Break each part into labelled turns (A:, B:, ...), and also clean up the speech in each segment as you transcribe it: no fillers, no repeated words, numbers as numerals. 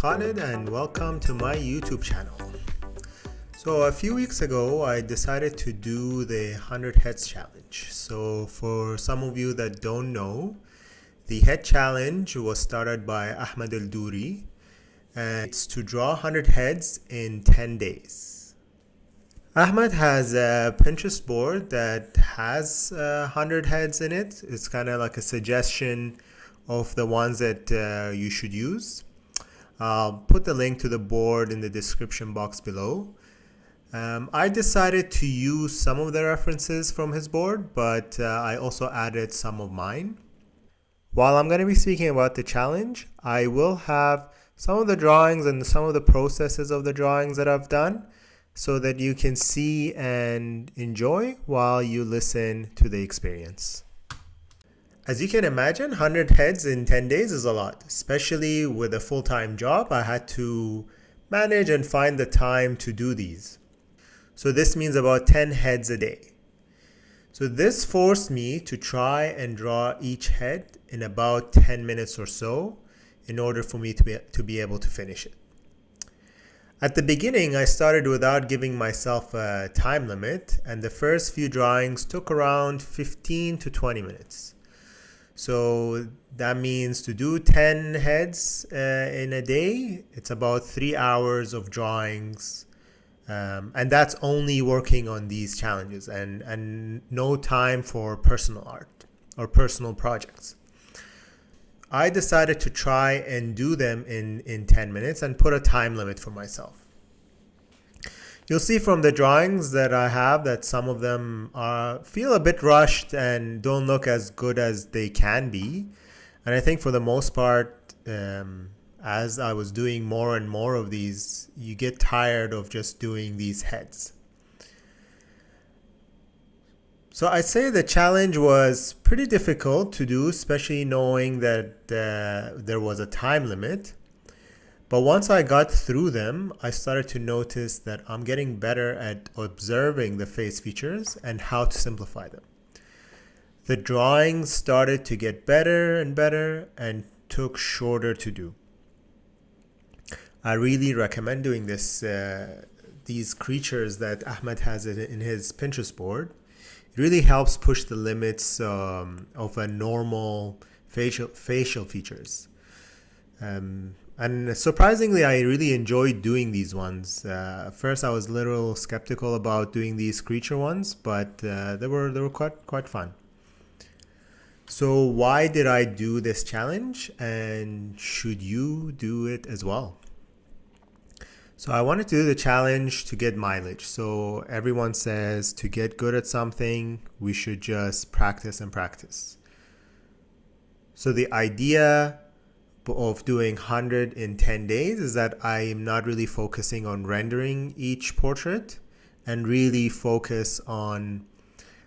A: Khalid and welcome to my YouTube channel. So a few weeks ago I decided to do the 100 heads challenge. So for some of you that don't know, the head challenge was started by Ahmed Aldoori and it's to draw 100 heads in 10 days. Ahmed has a Pinterest board that has 100 heads in it. It's kind of like a suggestion of the ones that you should use. I'll put the link to the board in the description box below. I decided to use some of the references from his board, but I also added some of mine. While I'm going to be speaking about the challenge, I will have some of the drawings and some of the processes of the drawings that I've done so that you can see and enjoy while you listen to the experience. As you can imagine, 100 heads in 10 days is a lot, especially with a full-time job. I had to manage and find the time to do these. So this means about 10 heads a day. So this forced me to try and draw each head in about 10 minutes or so in order for me to be able to finish it. At the beginning, I started without giving myself a time limit, and the first few drawings took around 15 to 20 minutes. So that means to do 10 heads in a day, it's about 3 hours of drawings. And that's only working on these challenges and no time for personal art or personal projects. I decided to try and do them in 10 minutes and put a time limit for myself. You'll see from the drawings that I have that some of them feel a bit rushed and don't look as good as they can be. And I think for the most part, as I was doing more and more of these, you get tired of just doing these heads. So I'd say the challenge was pretty difficult to do, especially knowing that there was a time limit. But once I got through them, I started to notice that I'm getting better at observing the face features and how to simplify them. The drawings started to get better and better and took shorter to do. I really recommend doing this. These creatures that Ahmed has in his Pinterest board. It really helps push the limits of a normal facial features. And surprisingly, I really enjoyed doing these ones. First, I was a little skeptical about doing these creature ones, but they were quite fun. So why did I do this challenge, and should you do it as well? So I wanted to do the challenge to get mileage. So everyone says to get good at something, we should just practice and practice. So the idea of doing 100 in 10 days is that I am not really focusing on rendering each portrait and really focus on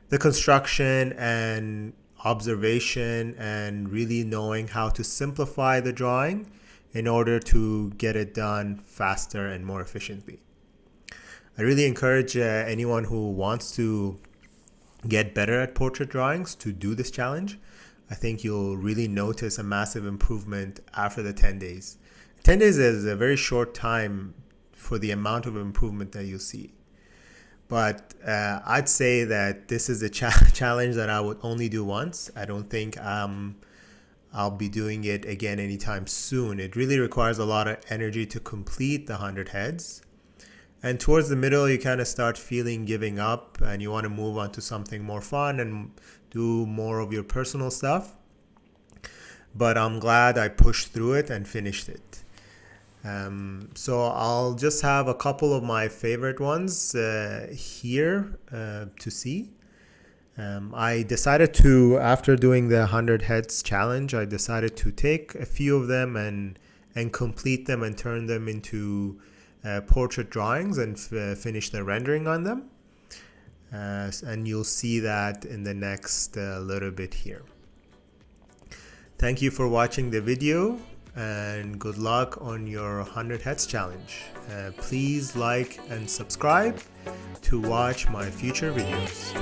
A: the construction and observation and really knowing how to simplify the drawing in order to get it done faster and more efficiently. I really encourage anyone who wants to get better at portrait drawings to do this challenge. I think you'll really notice a massive improvement after the 10 days. 10 days is a very short time for the amount of improvement that you'll see. But I'd say that this is a challenge that I would only do once. I don't think I'll be doing it again anytime soon. It really requires a lot of energy to complete the 100 heads. And towards the middle, you kind of start feeling giving up and you want to move on to something more fun and do more of your personal stuff. But I'm glad I pushed through it and finished it. So I'll just have a couple of my favorite ones here to see. I decided to, after doing the 100 heads challenge, I decided to take a few of them and complete them and turn them into portrait drawings and finish the rendering on them. And you'll see that in the next little bit here. Thank you for watching the video and good luck on your 100 heads challenge. Please like and subscribe to watch my future videos.